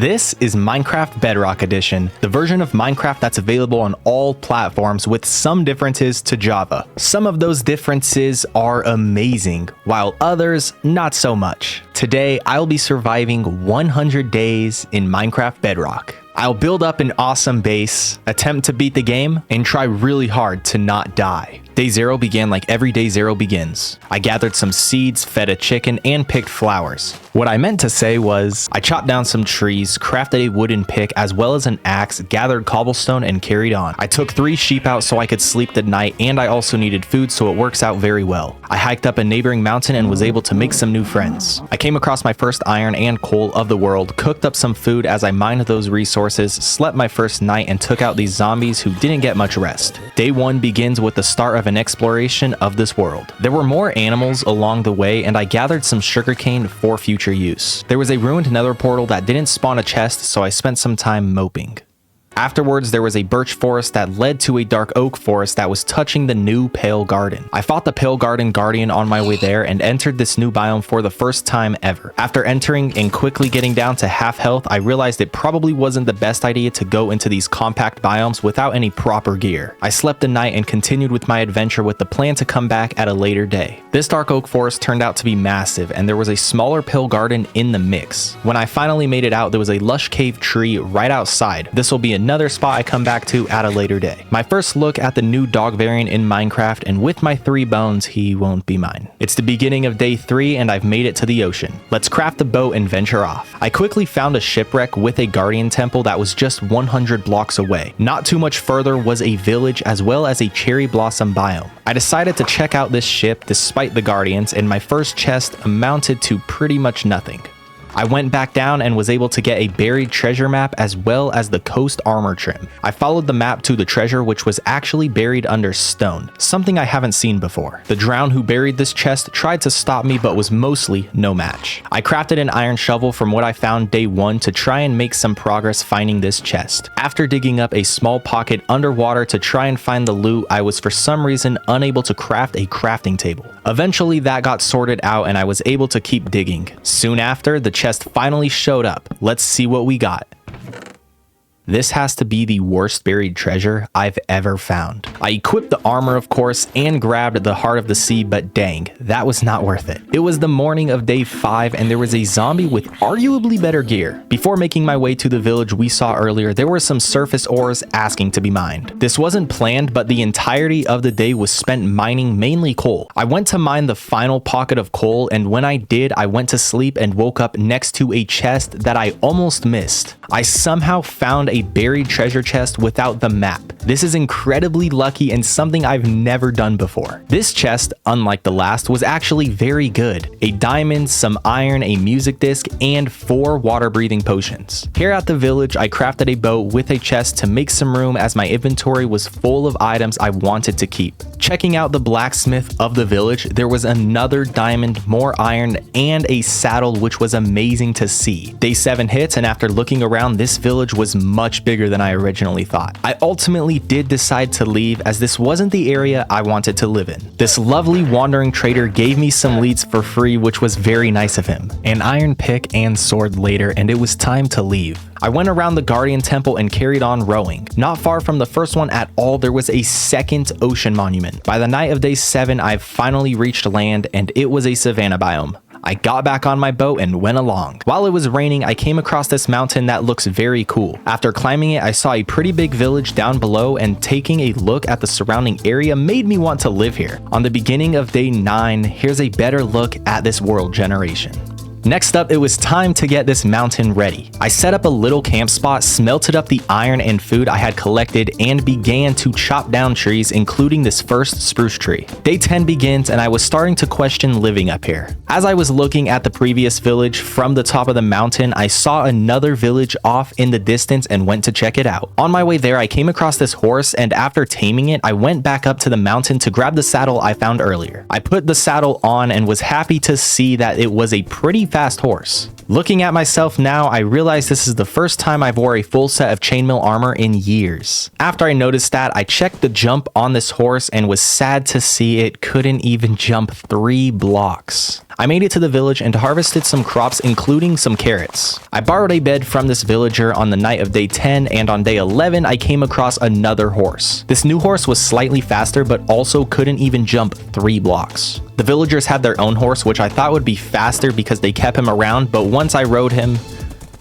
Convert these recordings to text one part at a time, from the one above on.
This is Minecraft Bedrock Edition, the version of Minecraft that's available on all platforms with some differences to Java. Some of those differences are amazing, while others not so much. Today, I'll be surviving 100 days in Minecraft Bedrock. I'll build up an awesome base, attempt to beat the game, and try really hard to not die. Day 0 began like every day 0 begins. I gathered some seeds, fed a chicken, and picked flowers. What I meant to say was, I chopped down some trees, crafted a wooden pick as well as an axe, gathered cobblestone, and carried on. I took 3 sheep out so I could sleep the night, and I also needed food, so it works out very well. I hiked up a neighboring mountain and was able to make some new friends. I came across my first iron and coal of the world, cooked up some food as I mined those resources, slept my first night, and took out these zombies who didn't get much rest. Day 1 begins with the start of an exploration of this world. There were more animals along the way, and I gathered some sugarcane for future use. There was a ruined nether portal that didn't spawn a chest, so I spent some time moping. Afterwards, there was a birch forest that led to a dark oak forest that was touching the new Pale Garden. I fought the Pale Garden Guardian on my way there and entered this new biome for the first time ever. After entering and quickly getting down to half health, I realized it probably wasn't the best idea to go into these compact biomes without any proper gear. I slept the night and continued with my adventure with the plan to come back at a later day. This dark oak forest turned out to be massive, and there was a smaller Pale Garden in the mix. When I finally made it out, there was a lush cave tree right outside. This will be another spot I come back to at a later day. My first look at the new dog variant in Minecraft, and with my 3 bones, he won't be mine. It's the beginning of day 3 and I've made it to the ocean. Let's craft the boat and venture off. I quickly found a shipwreck with a guardian temple that was just 100 blocks away. Not too much further was a village as well as a cherry blossom biome. I decided to check out this ship despite the guardians, and my first chest amounted to pretty much nothing. I went back down and was able to get a buried treasure map as well as the coast armor trim. I followed the map to the treasure, which was actually buried under stone, something I haven't seen before. The drown who buried this chest tried to stop me but was mostly no match. I crafted an iron shovel from what I found day 1 to try and make some progress finding this chest. After digging up a small pocket underwater to try and find the loot, I was for some reason unable to craft a crafting table. Eventually that got sorted out and I was able to keep digging. Soon after, the chest finally showed up. Let's see what we got. This has to be the worst buried treasure I've ever found. I equipped the armor, of course, and grabbed the heart of the sea, but dang, that was not worth it. It was the morning of day 5 and there was a zombie with arguably better gear. Before making my way to the village we saw earlier, there were some surface ores asking to be mined. This wasn't planned, but the entirety of the day was spent mining mainly coal. I went to mine the final pocket of coal, and when I did, I went to sleep and woke up next to a chest that I almost missed. I somehow found a buried treasure chest without the map. This is incredibly lucky and something I've never done before. This chest, unlike the last, was actually very good. A diamond, some iron, a music disc, and 4 water-breathing potions. Here at the village, I crafted a boat with a chest to make some room as my inventory was full of items I wanted to keep. Checking out the blacksmith of the village, there was another diamond, more iron, and a saddle, which was amazing to see. Day 7 hits, and after looking around, this village was much bigger than I originally thought. I ultimately did decide to leave as this wasn't the area I wanted to live in. This lovely wandering trader gave me some leads for free, which was very nice of him. An iron pick and sword later, and it was time to leave. I went around the Guardian Temple and carried on rowing. Not far from the first one at all, there was a second ocean monument. By the night of day 7, I've finally reached land, and it was a savanna biome. I got back on my boat and went along. While it was raining, I came across this mountain that looks very cool. After climbing it, I saw a pretty big village down below, and taking a look at the surrounding area made me want to live here. On the beginning of day 9, here's a better look at this world generation. Next up, it was time to get this mountain ready. I set up a little camp spot, smelted up the iron and food I had collected, and began to chop down trees, including this first spruce tree. Day 10 begins, and I was starting to question living up here. As I was looking at the previous village from the top of the mountain, I saw another village off in the distance and went to check it out. On my way there, I came across this horse, and after taming it, I went back up to the mountain to grab the saddle I found earlier. I put the saddle on and was happy to see that it was a pretty fast horse. Looking at myself now, I realize this is the first time I've wore a full set of chainmail armor in years. After I noticed that, I checked the jump on this horse and was sad to see it couldn't even jump 3 blocks. I made it to the village and harvested some crops, including some carrots. I borrowed a bed from this villager on the night of day 10, and on day 11 I came across another horse. This new horse was slightly faster but also couldn't even jump 3 blocks. The villagers had their own horse, which I thought would be faster because they kept him around, but once I rode him,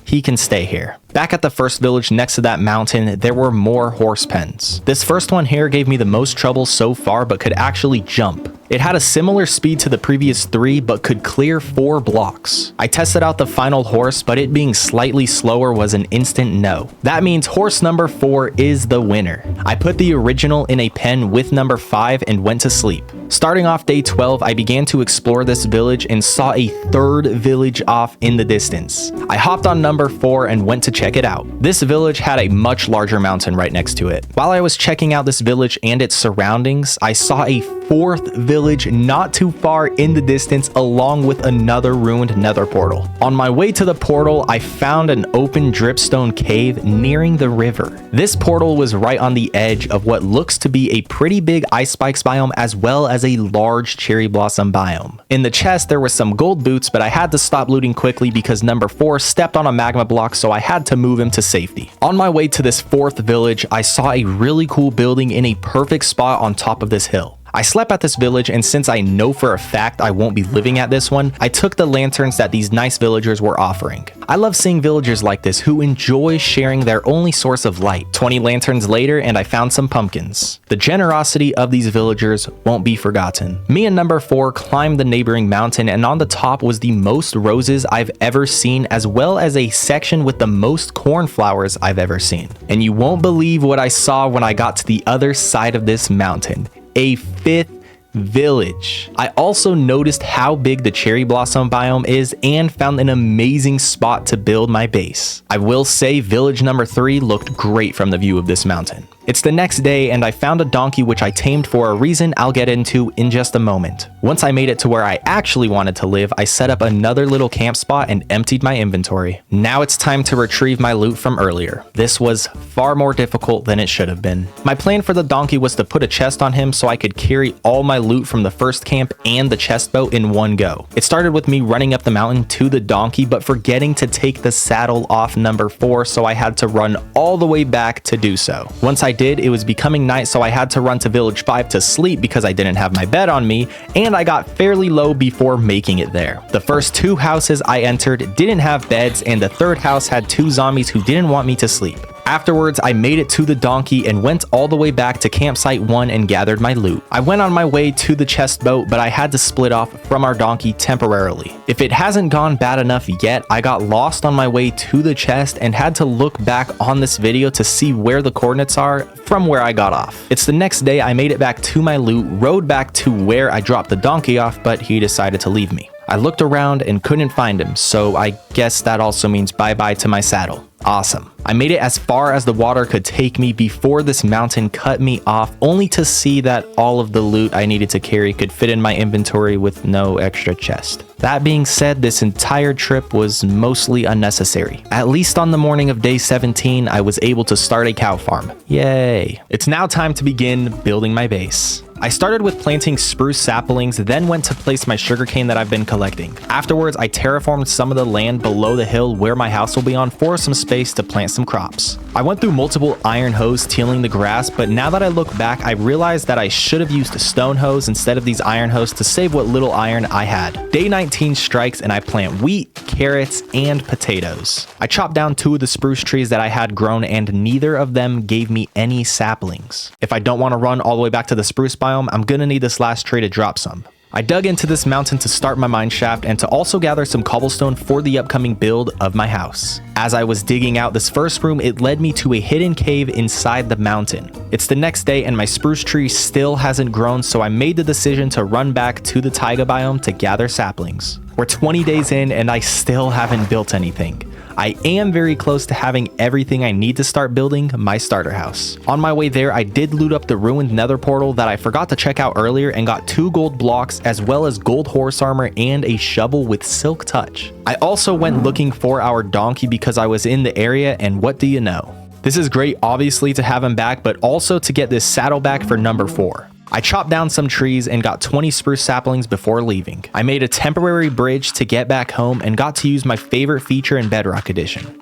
he can stay here. Back at the first village next to that mountain, there were more horse pens. This first one here gave me the most trouble so far, but could actually jump. It had a similar speed to the previous 3, but could clear 4 blocks. I tested out the final horse, but it being slightly slower was an instant no. That means horse number 4 is the winner. I put the original in a pen with number 5 and went to sleep. Starting off day 12, I began to explore this village and saw a third village off in the distance. I hopped on number 4 and went to check it out. This village had a much larger mountain right next to it. While I was checking out this village and its surroundings, I saw a 4th village not too far in the distance, along with another ruined nether portal. On my way to the portal, I found an open dripstone cave nearing the river. This portal was right on the edge of what looks to be a pretty big ice spikes biome, as well as a large cherry blossom biome. In the chest, there were some gold boots, but I had to stop looting quickly because number 4 stepped on a magma block, so I had to move him to safety. On my way to this 4th village, I saw a really cool building in a perfect spot on top of this hill. I slept at this village, and since I know for a fact I won't be living at this one, I took the lanterns that these nice villagers were offering. I love seeing villagers like this who enjoy sharing their only source of light. 20 lanterns later, and I found some pumpkins. The generosity of these villagers won't be forgotten. Me and number 4 climbed the neighboring mountain, and on the top was the most roses I've ever seen, as well as a section with the most cornflowers I've ever seen. And you won't believe what I saw when I got to the other side of this mountain. A 5th village. I also noticed how big the cherry blossom biome is and found an amazing spot to build my base. I will say village number 3 looked great from the view of this mountain. It's the next day, and I found a donkey which I tamed for a reason I'll get into in just a moment. Once I made it to where I actually wanted to live, I set up another little camp spot and emptied my inventory. Now it's time to retrieve my loot from earlier. This was far more difficult than it should have been. My plan for the donkey was to put a chest on him so I could carry all my loot from the first camp and the chest boat in one go. It started with me running up the mountain to the donkey, but forgetting to take the saddle off number 4, so I had to run all the way back to do so. Once I did, it was becoming night, so I had to run to village 5 to sleep because I didn't have my bed on me, and I got fairly low before making it there. The first 2 houses I entered didn't have beds, and the 3rd house had 2 zombies who didn't want me to sleep. Afterwards, I made it to the donkey and went all the way back to campsite 1 and gathered my loot. I went on my way to the chest boat, but I had to split off from our donkey temporarily. If it hasn't gone bad enough yet, I got lost on my way to the chest and had to look back on this video to see where the coordinates are from where I got off. It's the next day. I made it back to my loot, rode back to where I dropped the donkey off, but he decided to leave me. I looked around and couldn't find him, so I guess that also means bye-bye to my saddle. Awesome. I made it as far as the water could take me before this mountain cut me off, only to see that all of the loot I needed to carry could fit in my inventory with no extra chest. That being said, this entire trip was mostly unnecessary. At least on the morning of day 17, I was able to start a cow farm. Yay. It's now time to begin building my base. I started with planting spruce saplings, then went to place my sugarcane that I've been collecting. Afterwards, I terraformed some of the land below the hill where my house will be on for some space to plant some crops. I went through multiple iron hoes tilling the grass, but now that I look back, I realized that I should have used stone hoes instead of these iron hoes to save what little iron I had. Day 19 strikes and I plant wheat, carrots, and potatoes. I chopped down 2 of the spruce trees that I had grown, and neither of them gave me any saplings. If I don't want to run all the way back to the spruce biome, I'm gonna need this last tree to drop some. I dug into this mountain to start my mine shaft and to also gather some cobblestone for the upcoming build of my house. As I was digging out this first room, it led me to a hidden cave inside the mountain. It's the next day and my spruce tree still hasn't grown, so I made the decision to run back to the taiga biome to gather saplings. We're 20 days in and I still haven't built anything. I am very close to having everything I need to start building my starter house. On my way there, I did loot up the ruined nether portal that I forgot to check out earlier and got 2 gold blocks as well as gold horse armor and a shovel with silk touch. I also went looking for our donkey because I was in the area, and what do you know? This is great obviously to have him back, but also to get this saddle back for number 4. I chopped down some trees and got 20 spruce saplings before leaving. I made a temporary bridge to get back home and got to use my favorite feature in Bedrock Edition.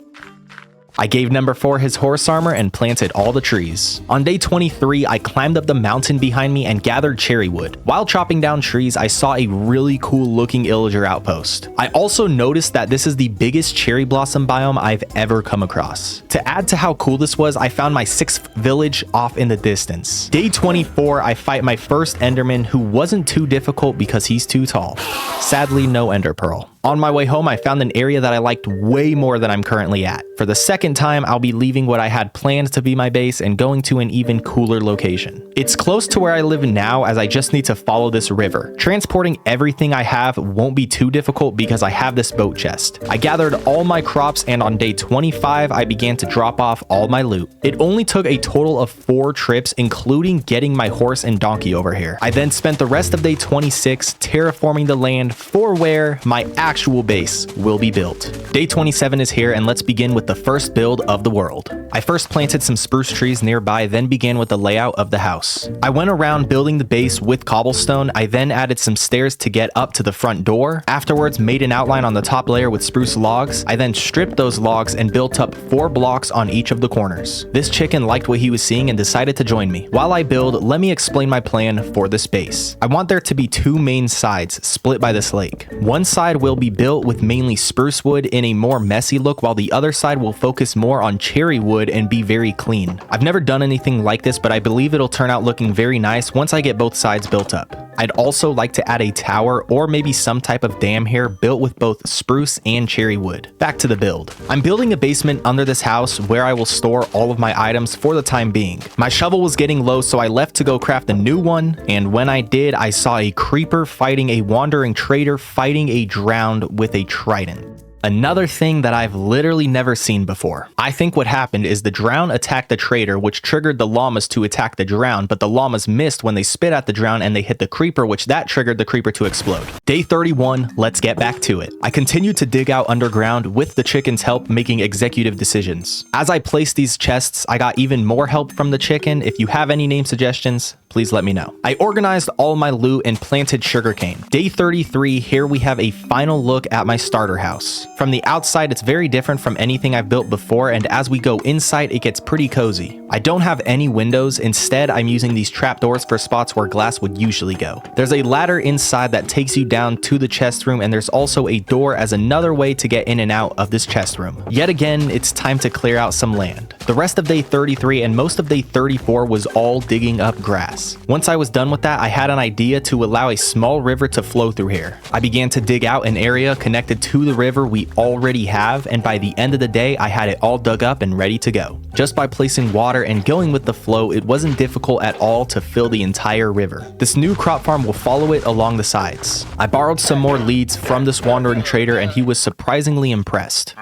I gave number 4 his horse armor and planted all the trees. On day 23, I climbed up the mountain behind me and gathered cherry wood. While chopping down trees, I saw a really cool looking illager outpost. I also noticed that this is the biggest cherry blossom biome I've ever come across. To add to how cool this was, I found my 6th village off in the distance. Day 24, I fight my first enderman who wasn't too difficult because he's too tall. Sadly, no ender pearl. On my way home, I found an area that I liked way more than I'm currently at. For the second time, I'll be leaving what I had planned to be my base and going to an even cooler location. It's close to where I live now, as I just need to follow this river. Transporting everything I have won't be too difficult because I have this boat chest. I gathered all my crops, and on day 25, I began to drop off all my loot. It only took a total of 4 trips, including getting my horse and donkey over here. I then spent the rest of day 26 terraforming the land for where my actual base will be built. Day 27 is here, and let's begin with the first build of the world. I first planted some spruce trees nearby, then began with the layout of the house. I went around building the base with cobblestone. I then added some stairs to get up to the front door. Afterwards, made an outline on the top layer with spruce logs. I then stripped those logs and built up 4 blocks on each of the corners. This chicken liked what he was seeing and decided to join me. While I build, let me explain my plan for this base. I want there to be 2 main sides split by this lake. One side will be built with mainly spruce wood in a more messy look, while the other side will focus more on cherry wood and be very clean. I've never done anything like this, but I believe it'll turn out looking very nice once I get both sides built up. I'd also like to add a tower or maybe some type of dam here built with both spruce and cherry wood. Back to the build. I'm building a basement under this house where I will store all of my items for the time being. My shovel was getting low, so I left to go craft a new one, and when I did, I saw a creeper fighting a wandering trader fighting a drowned with a trident. Another thing that I've literally never seen before. I think what happened is the drown attacked the trader, which triggered the llamas to attack the drown, but the llamas missed when they spit at the drown and they hit the creeper, which that triggered the creeper to explode. Day 31, let's get back to it. I continued to dig out underground with the chicken's help, making executive decisions. As I placed these chests, I got even more help from the chicken. If you have any name suggestions, please let me know. I organized all my loot and planted sugarcane. Day 33, here we have a final look at my starter house. From the outside, it's very different from anything I've built before, and as we go inside, it gets pretty cozy. I don't have any windows. Instead, I'm using these trapdoors for spots where glass would usually go. There's a ladder inside that takes you down to the chest room, and there's also a door as another way to get in and out of this chest room. Yet again, it's time to clear out some land. The rest of day 33 and most of day 34 was all digging up grass. Once I was done with that, I had an idea to allow a small river to flow through here. I began to dig out an area connected to the river we already have, and by the end of the day, I had it all dug up and ready to go. Just by placing water and going with the flow, it wasn't difficult at all to fill the entire river. This new crop farm will follow it along the sides. I borrowed some more leads from this wandering trader, and he was surprisingly impressed.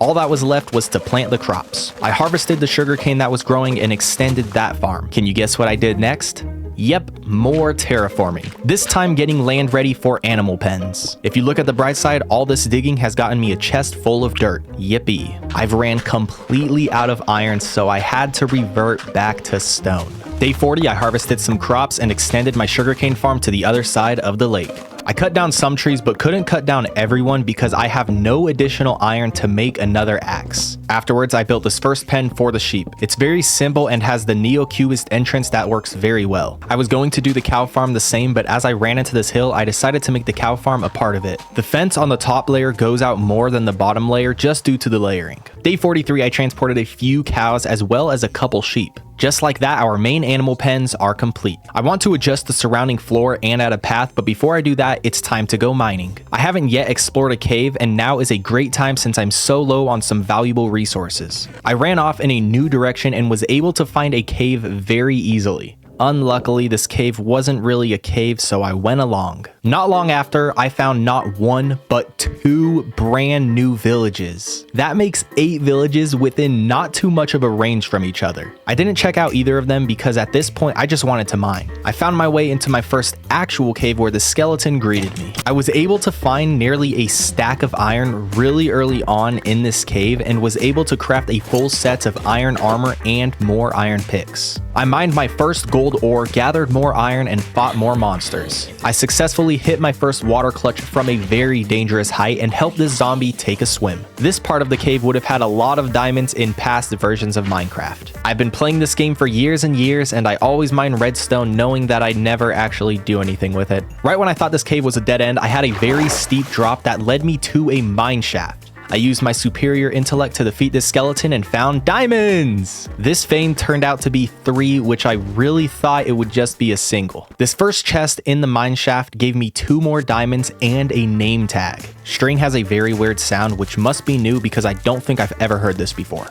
All that was left was to plant the crops. I harvested the sugarcane that was growing and extended that farm. Can you guess what I did next? Yep, more terraforming. This time getting land ready for animal pens. If you look at the bright side, all this digging has gotten me a chest full of dirt. Yippee. I've ran completely out of iron, so I had to revert back to stone. Day 40, I harvested some crops and extended my sugarcane farm to the other side of the lake. I cut down some trees but couldn't cut down everyone because I have no additional iron to make another axe. Afterwards, I built this first pen for the sheep. It's very simple and has the neo-cubist entrance that works very well. I was going to do the cow farm the same, but as I ran into this hill, I decided to make the cow farm a part of it. The fence on the top layer goes out more than the bottom layer just due to the layering. Day 43, I transported a few cows as well as a couple sheep. Just like that, our main animal pens are complete. I want to adjust the surrounding floor and add a path, but before I do that, it's time to go mining. I haven't yet explored a cave, and now is a great time since I'm so low on some valuable resources. I ran off in a new direction and was able to find a cave very easily. Unluckily, this cave wasn't really a cave, so I went along. Not long after, I found not one, but 2 brand new villages. That makes 8 villages within not too much of a range from each other. I didn't check out either of them because at this point, I just wanted to mine. I found my way into my first actual cave where the skeleton greeted me. I was able to find nearly a stack of iron really early on in this cave and was able to craft a full set of iron armor and more iron picks. I mined my first gold gold ore, gathered more iron, and fought more monsters. I successfully hit my first water clutch from a very dangerous height and helped this zombie take a swim. This part of the cave would have had a lot of diamonds in past versions of Minecraft. I've been playing this game for years and years, and I always mine redstone knowing that I'd never actually do anything with it. Right when I thought this cave was a dead end, I had a very steep drop that led me to a mine shaft. I used my superior intellect to defeat this skeleton and found diamonds! This vein turned out to be 3, which I really thought it would just be a single. This first chest in the mine shaft gave me 2 more diamonds and a name tag. String has a very weird sound, which must be new because I don't think I've ever heard this before.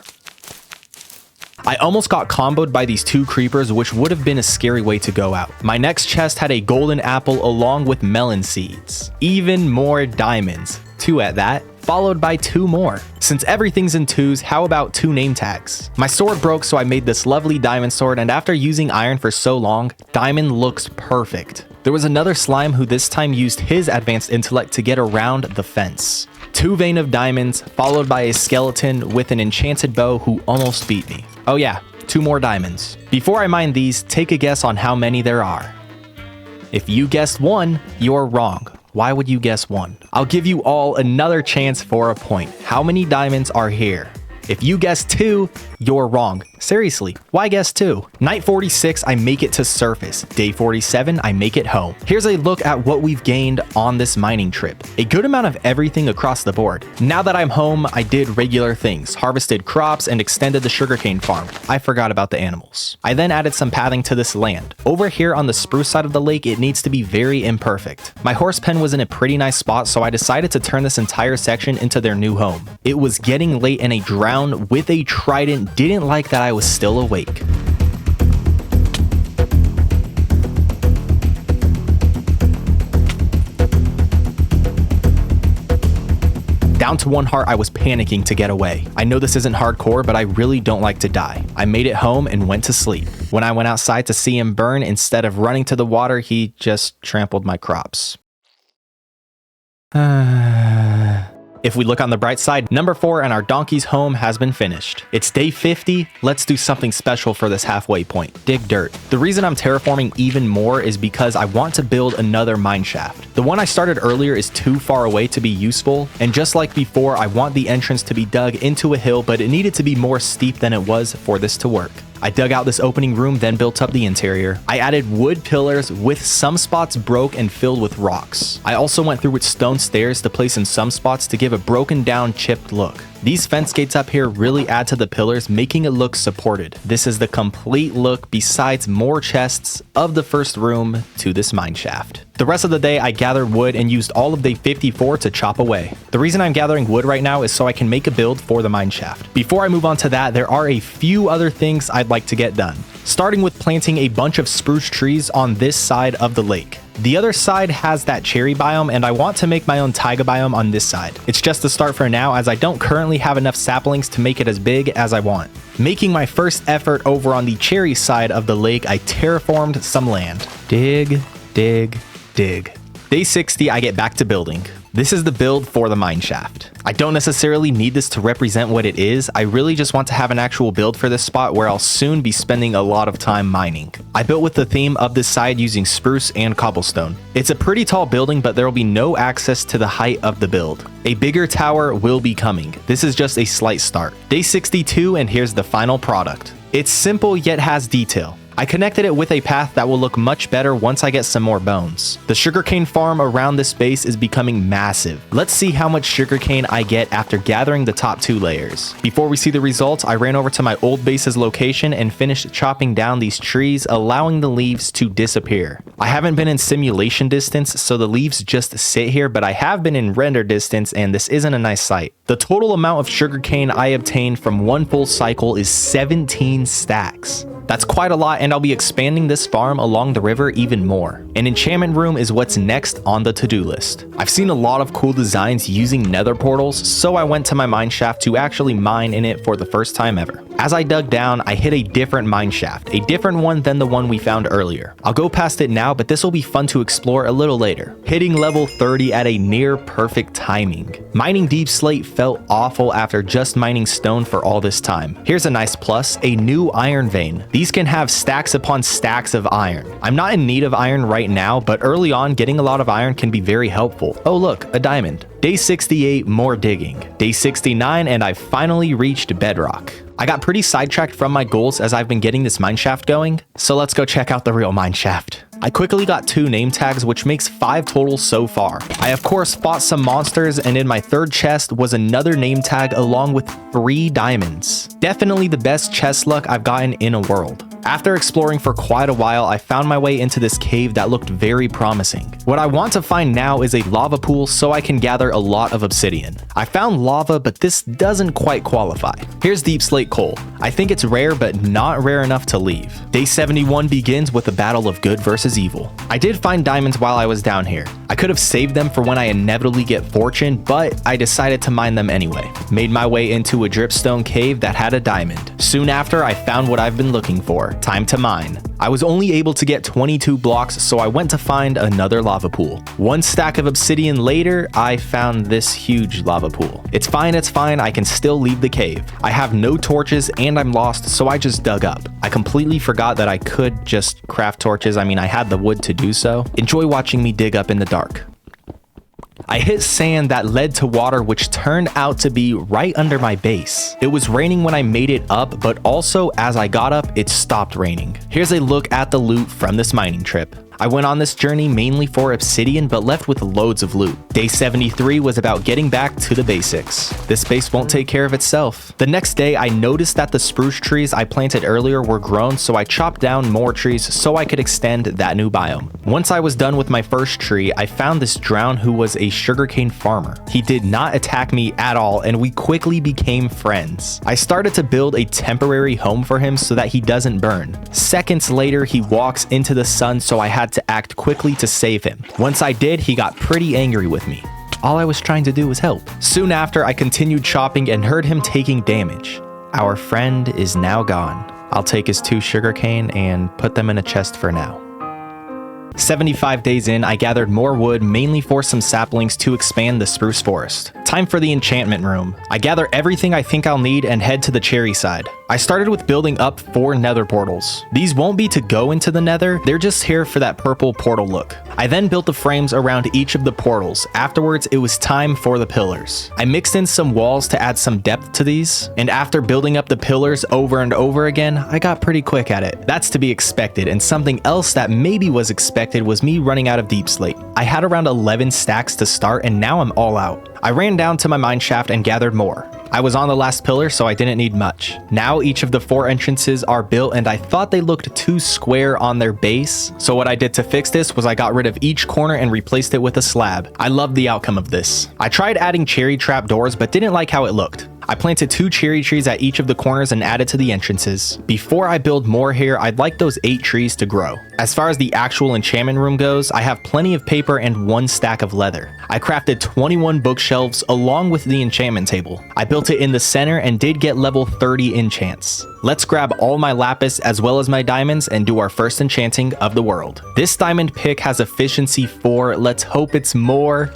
I almost got comboed by these 2 creepers, which would have been a scary way to go out. My next chest had a golden apple along with melon seeds. Even more diamonds. 2 at that. Followed by 2 more. Since everything's in 2s, how about 2 name tags? My sword broke, so I made this lovely diamond sword, and after using iron for so long, diamond looks perfect. There was another slime who this time used his advanced intellect to get around the fence. 2 vein of diamonds, followed by a skeleton with an enchanted bow who almost beat me. Oh yeah, 2 more diamonds. Before I mine these, take a guess on how many there are. If you guessed 1, you're wrong. Why would you guess 1? I'll give you all another chance for a point. How many diamonds are here? If you guess 2, you're wrong. Seriously, why guess 2? Night 46, I make it to surface. Day 47, I make it home. Here's a look at what we've gained on this mining trip. A good amount of everything across the board. Now that I'm home, I did regular things, harvested crops, and extended the sugarcane farm. I forgot about the animals. I then added some pathing to this land. Over here on the spruce side of the lake, it needs to be very imperfect. My horse pen was in a pretty nice spot, so I decided to turn this entire section into their new home. It was getting late and a drown with a trident didn't like that I was still awake. Down to 1 heart, I was panicking to get away. I know this isn't hardcore, but I really don't like to die. I made it home and went to sleep. When I went outside to see him burn, instead of running to the water, he just trampled my crops. If we look on the bright side, number 4 and our donkey's home has been finished. It's day 50, let's do something special for this halfway point. Dig dirt. The reason I'm terraforming even more is because I want to build another mine shaft. The one I started earlier is too far away to be useful, and just like before, I want the entrance to be dug into a hill, but it needed to be more steep than it was for this to work. I dug out this opening room, then built up the interior. I added wood pillars with some spots broke and filled with rocks. I also went through with stone stairs to place in some spots to give a broken down, chipped look. These fence gates up here really add to the pillars, making it look supported. This is the complete look besides more chests of the first room to this mine shaft. The rest of the day I gathered wood and used all of day 54 to chop away. The reason I'm gathering wood right now is so I can make a build for the mine shaft. Before I move on to that, there are a few other things I'd like to get done. Starting with planting a bunch of spruce trees on this side of the lake. The other side has that cherry biome, and I want to make my own taiga biome on this side. It's just a start for now, as I don't currently have enough saplings to make it as big as I want. Making my first effort over on the cherry side of the lake, I terraformed some land. Dig, dig, dig. Day 60, I get back to building. This is the build for the mine shaft. I don't necessarily need this to represent what it is. I really just want to have an actual build for this spot where I'll soon be spending a lot of time mining. I built with the theme of this side using spruce and cobblestone. It's a pretty tall building, but there will be no access to the height of the build. A bigger tower will be coming. This is just a slight start. Day 62, and here's the final product. It's simple yet has detail. I connected it with a path that will look much better once I get some more bones. The sugarcane farm around this base is becoming massive. Let's see how much sugarcane I get after gathering the top 2 layers. Before we see the results, I ran over to my old base's location and finished chopping down these trees, allowing the leaves to disappear. I haven't been in simulation distance, so the leaves just sit here, but I have been in render distance, and this isn't a nice sight. The total amount of sugarcane I obtained from one full cycle is 17 stacks. That's quite a lot, and I'll be expanding this farm along the river even more. An enchantment room is what's next on the to-do list. I've seen a lot of cool designs using nether portals, so I went to my mine shaft to actually mine in it for the first time ever. As I dug down, I hit a different mine shaft, a different one than the one we found earlier. I'll go past it now, but this will be fun to explore a little later. Hitting level 30 at a near perfect timing. Mining deep slate felt awful after just mining stone for all this time. Here's a nice plus, a new iron vein. These can have stacks upon stacks of iron. I'm not in need of iron right now, but early on, getting a lot of iron can be very helpful. Oh look, a diamond. Day 68, more digging. Day 69, and I finally reached Bedrock. I got pretty sidetracked from my goals as I've been getting this mineshaft going, so let's go check out the real mineshaft. I quickly got 2 name tags, which makes 5 total so far. I of course fought some monsters, and in my third chest was another name tag along with 3 diamonds. Definitely the best chest luck I've gotten in a world. After exploring for quite a while, I found my way into this cave that looked very promising. What I want to find now is a lava pool so I can gather a lot of obsidian. I found lava, but this doesn't quite qualify. Here's deep slate coal. I think it's rare, but not rare enough to leave. Day 71 begins with a battle of good versus evil. I did find diamonds while I was down here. I could have saved them for when I inevitably get fortune, but I decided to mine them anyway. Made my way into a dripstone cave that had a diamond. Soon after, I found what I've been looking for. Time to mine. I was only able to get 22 blocks, so I went to find another lava pool. 1 stack of obsidian later, I found this huge lava pool. It's fine, I can still leave the cave. I have no torches and I'm lost, so I just dug up. I completely forgot that I could just craft torches. I mean, I had the wood to do so. Enjoy watching me dig up in the dark. I hit sand that led to water, which turned out to be right under my base. It was raining when I made it up, but also as I got up, it stopped raining. Here's a look at the loot from this mining trip. I went on this journey mainly for obsidian, but left with loads of loot. Day 73 was about getting back to the basics. This base won't take care of itself. The next day, I noticed that the spruce trees I planted earlier were grown, so I chopped down more trees so I could extend that new biome. Once I was done with my first tree, I found this drown who was a sugarcane farmer. He did not attack me at all, and we quickly became friends. I started to build a temporary home for him so that he doesn't burn. Seconds later, he walks into the sun, so I had to act quickly to save him. Once I did, he got pretty angry with me. All I was trying to do was help. Soon after, I continued chopping and heard him taking damage. Our friend is now gone. I'll take his 2 sugarcane and put them in a chest for now. 75 days in, I gathered more wood, mainly for some saplings to expand the spruce forest. Time for the enchantment room. I gather everything I think I'll need and head to the cherry side. I started with building up 4 nether portals. These won't be to go into the nether, they're just here for that purple portal look. I then built the frames around each of the portals. Afterwards, it was time for the pillars. I mixed in some walls to add some depth to these, and after building up the pillars over and over again, I got pretty quick at it. That's to be expected, and something else that maybe was expected was me running out of deep slate. I had around 11 stacks to start, and now I'm all out. I ran down to my mine shaft and gathered more. I was on the last pillar, so I didn't need much. Now each of the 4 entrances are built, and I thought they looked too square on their base. So what I did to fix this was I got rid of each corner and replaced it with a slab. I loved the outcome of this. I tried adding cherry trap doors, but didn't like how it looked. I planted 2 cherry trees at each of the corners and added to the entrances. Before I build more here, I'd like those 8 trees to grow. As far as the actual enchantment room goes, I have plenty of paper and 1 stack of leather. I crafted 21 bookshelves along with the enchantment table. I built it in the center and did get level 30 enchants. Let's grab all my lapis as well as my diamonds and do our first enchanting of the world. This diamond pick has efficiency 4. Let's hope it's more.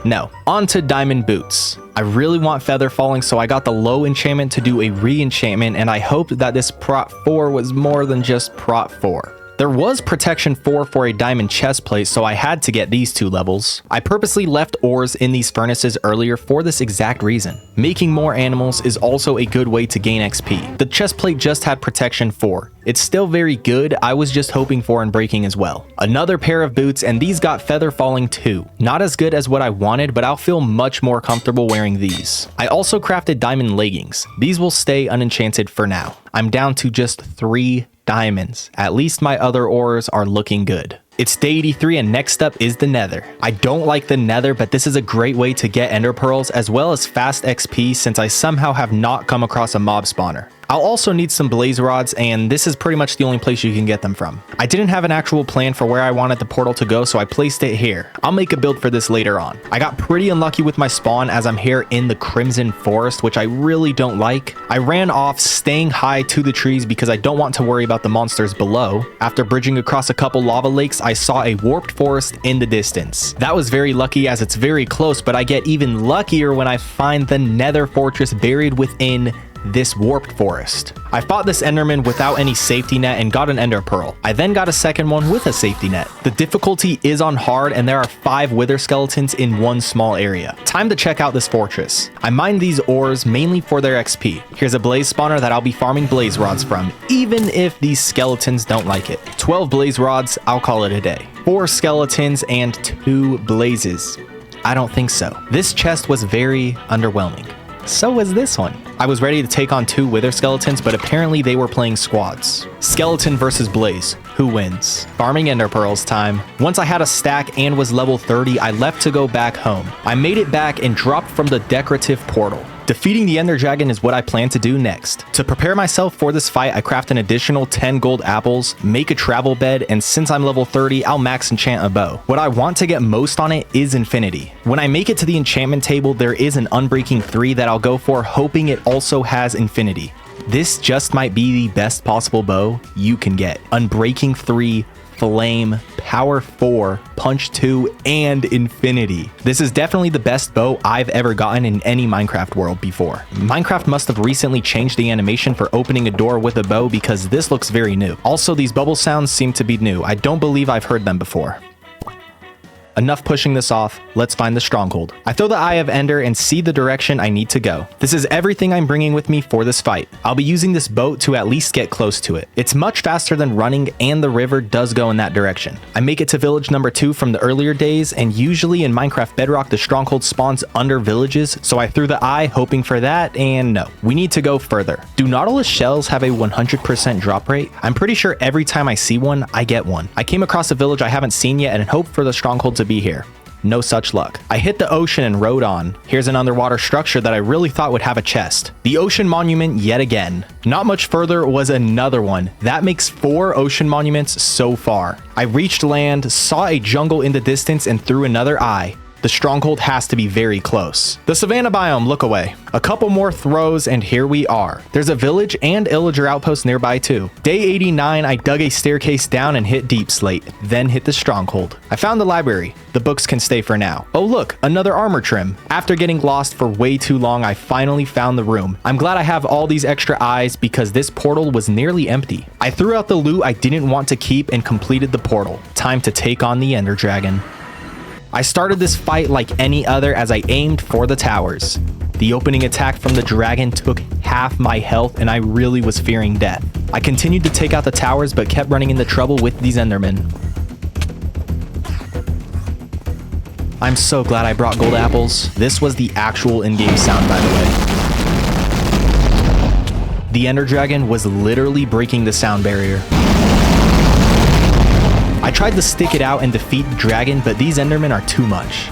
No. On to diamond boots. I really want feather falling, so I got the low enchantment to do a re-enchantment, and I hoped that this prot 4 was more than just prot 4. There was protection 4 for a diamond chest plate, so I had to get these 2 levels. I purposely left ores in these furnaces earlier for this exact reason. Making more animals is also a good way to gain XP. The chest plate just had protection 4. It's still very good, I was just hoping for unbreaking as well. Another pair of boots, and these got feather falling too. Not as good as what I wanted, but I'll feel much more comfortable wearing these. I also crafted diamond leggings. These will stay unenchanted for now. I'm down to just 3 diamonds. At least my other ores are looking good. It's day 83 and next up is the nether. I don't like the nether, but this is a great way to get ender pearls as well as fast XP since I somehow have not come across a mob spawner. I'll also need some blaze rods, and this is pretty much the only place you can get them from. I didn't have an actual plan for where I wanted the portal to go, so I placed it here. I'll make a build for this later on. I got pretty unlucky with my spawn as I'm here in the Crimson Forest, which I really don't like. I ran off staying high to the trees because I don't want to worry about the monsters below. After bridging across a couple lava lakes, I saw a warped forest in the distance. That was very lucky as it's very close, but I get even luckier when I find the nether fortress buried within this warped forest. I fought this enderman without any safety net and got an ender pearl. I then got a second one with a safety net. The difficulty is on hard and there are 5 wither skeletons in one small area. Time to check out this fortress. I mined these ores mainly for their XP. Here's a blaze spawner that I'll be farming blaze rods from, even if these skeletons don't like it. 12 blaze rods, I'll call it a day. 4 skeletons and 2 blazes. I don't think so. This chest was very underwhelming. So was this one. I was ready to take on 2 wither skeletons, but apparently they were playing squads. Skeleton versus blaze. Who wins? Farming ender pearls time. Once I had a stack and was level 30, I left to go back home. I made it back and dropped from the decorative portal. Defeating the ender dragon is what I plan to do next. To prepare myself for this fight, I craft an additional 10 gold apples, make a travel bed, and since I'm level 30, I'll max enchant a bow. What I want to get most on it is infinity. When I make it to the enchantment table, there is an unbreaking 3 that I'll go for, hoping it also has infinity. This just might be the best possible bow you can get. Unbreaking 3, flame, power 4, punch 2, and infinity. This is definitely the best bow I've ever gotten in any Minecraft world before. Minecraft must have recently changed the animation for opening a door with a bow because this looks very new. Also, these bubble sounds seem to be new. I don't believe I've heard them before. Enough pushing this off, let's find the stronghold. I throw the Eye of Ender and see the direction I need to go. This is everything I'm bringing with me for this fight. I'll be using this boat to at least get close to it. It's much faster than running and the river does go in that direction. I make it to village number 2 from the earlier days, and usually in Minecraft Bedrock the stronghold spawns under villages, so I threw the eye hoping for that, and no. We need to go further. Do Nautilus shells have a 100% drop rate? I'm pretty sure every time I see one, I get one. I came across a village I haven't seen yet and hope for the stronghold to be here. No such luck. I hit the ocean and rode on. Here's an underwater structure that I really thought would have a chest. The ocean monument yet again. Not much further was another one. That makes 4 ocean monuments so far. I reached land, saw a jungle in the distance, and threw another eye. The stronghold has to be very close. The savanna biome, look away. A couple more throws and here we are. There's a village and illager outpost nearby too. Day 89, I dug a staircase down and hit deep slate, then hit the stronghold. I found the library. The books can stay for now. Oh look, another armor trim. After getting lost for way too long, I finally found the room. I'm glad I have all these extra eyes because this portal was nearly empty. I threw out the loot I didn't want to keep and completed the portal. Time to take on the ender dragon. I started this fight like any other as I aimed for the towers. The opening attack from the dragon took half my health and I really was fearing death. I continued to take out the towers but kept running into trouble with these endermen. I'm so glad I brought gold apples. This was the actual in-game sound, by the way. The ender dragon was literally breaking the sound barrier. I tried to stick it out and defeat the dragon, but these endermen are too much.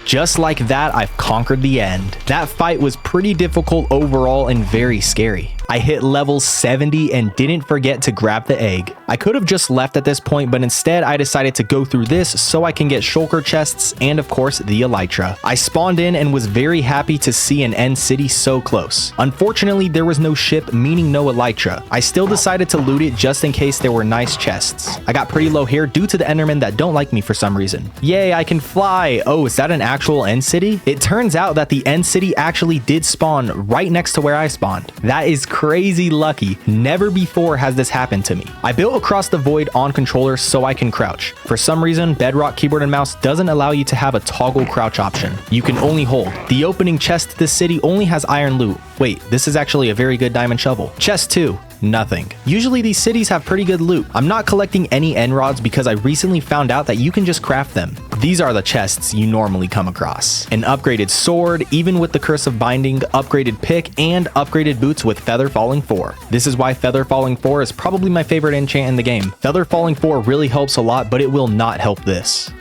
Just like that, I've conquered the end. That fight was pretty difficult overall and very scary. I hit level 70 and didn't forget to grab the egg. I could have just left at this point, but instead I decided to go through this so I can get shulker chests and of course the elytra. I spawned in and was very happy to see an end city so close. Unfortunately, there was no ship, meaning no elytra. I still decided to loot it just in case there were nice chests. I got pretty low here due to the endermen that don't like me for some reason. Yay, I can fly! Oh, is that an actual end city? It turns out that the end city actually did spawn right next to where I spawned. That is crazy lucky. Never before has this happened to me. I built across the void on controller so I can crouch. For some reason, Bedrock keyboard and mouse doesn't allow you to have a toggle crouch option. You can only hold. The opening chest to this city only has iron loot. Wait, this is actually a very good diamond shovel. Chest 2. Nothing. Usually these cities have pretty good loot. I'm not collecting any end rods because I recently found out that you can just craft them. These are the chests you normally come across. An upgraded sword, even with the curse of binding, upgraded pick, and upgraded boots with feather falling 4. This is why feather falling 4 is probably my favorite enchant in the game. Feather falling 4 really helps a lot, but it will not help this.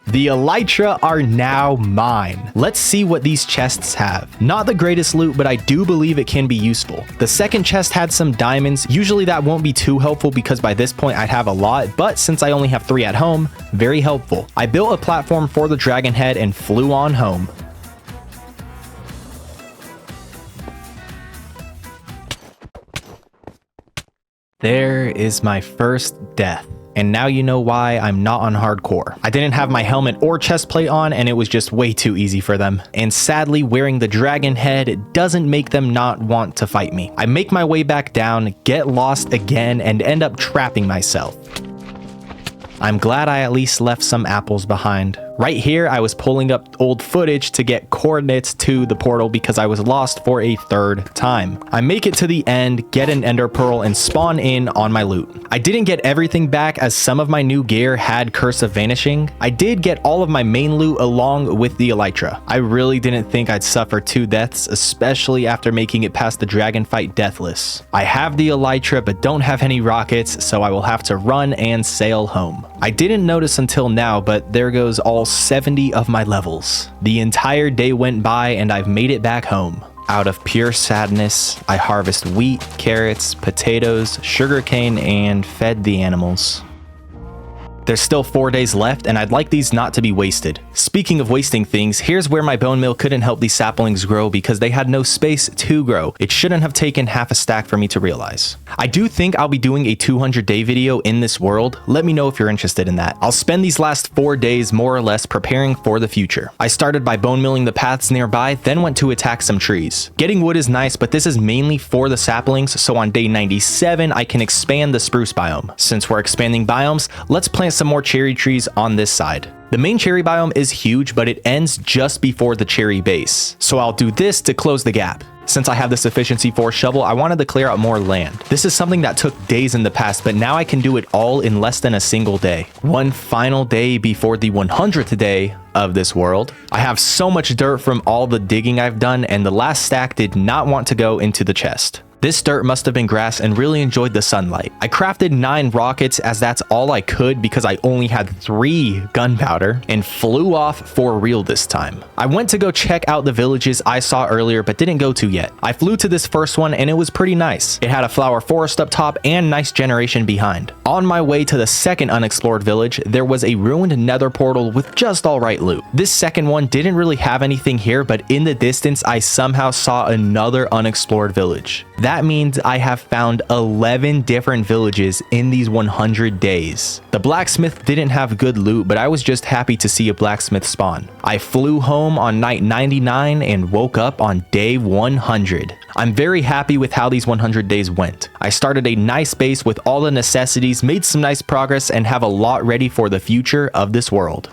The elytra are now mine. Let's see what these chests have. Not the greatest loot, but I do believe it can be useful. The second chest had some diamonds. Usually that won't be too helpful because by this point I'd have a lot, but since I only have 3 at home, very helpful. I built a platform for the dragon head and flew on home. There is my first death. and now you know why I'm not on hardcore. I didn't have my helmet or chest plate on, and it was just way too easy for them. And sadly, wearing the dragon head doesn't make them not want to fight me. I make my way back down, get lost again, and end up trapping myself. I'm glad I at least left some apples behind. Right here, I was pulling up old footage to get coordinates to the portal because I was lost for a third time. I make it to the end, get an ender pearl, and spawn in on my loot. I didn't get everything back as some of my new gear had Curse of Vanishing. I did get all of my main loot along with the elytra. I really didn't think I'd suffer 2 deaths, especially after making it past the dragon fight deathless. I have the elytra but don't have any rockets, so I will have to run and sail home. I didn't notice until now, but there goes all 70 of my levels. The entire day went by and I've made it back home. Out of pure sadness, I harvest wheat, carrots, potatoes, sugarcane, and fed the animals. There's still 4 days left, and I'd like these not to be wasted. Speaking of wasting things, here's where my bone meal couldn't help these saplings grow because they had no space to grow. It shouldn't have taken half a stack for me to realize. I do think I'll be doing a 200-day video in this world. Let me know if you're interested in that. I'll spend these last 4 days more or less preparing for the future. I started by bone milling the paths nearby, then went to attack some trees. Getting wood is nice, but this is mainly for the saplings, so on day 97, I can expand the spruce biome. Since we're expanding biomes, let's plant some more cherry trees on this side. The main cherry biome is huge, but it ends just before the cherry base. So I'll do this to close the gap. Since I have this efficiency 4 shovel, I wanted to clear out more land. This is something that took days in the past, but now I can do it all in less than a single day. One final day before the 100th day of this world. I have so much dirt from all the digging I've done, and the last stack did not want to go into the chest. This dirt must have been grass and really enjoyed the sunlight. I crafted 9 rockets as that's all I could because I only had 3 gunpowder and flew off for real this time. I went to go check out the villages I saw earlier but didn't go to yet. I flew to this first one and it was pretty nice. It had a flower forest up top and nice generation behind. On my way to the second unexplored village, there was a ruined nether portal with just alright loot. This second one didn't really have anything here, but in the distance I somehow saw another unexplored village. That means I have found 11 different villages in these 100 days. The blacksmith didn't have good loot, but I was just happy to see a blacksmith spawn. I flew home on night 99 and woke up on day 100. I'm very happy with how these 100 days went. I started a nice base with all the necessities, made some nice progress, and have a lot ready for the future of this world.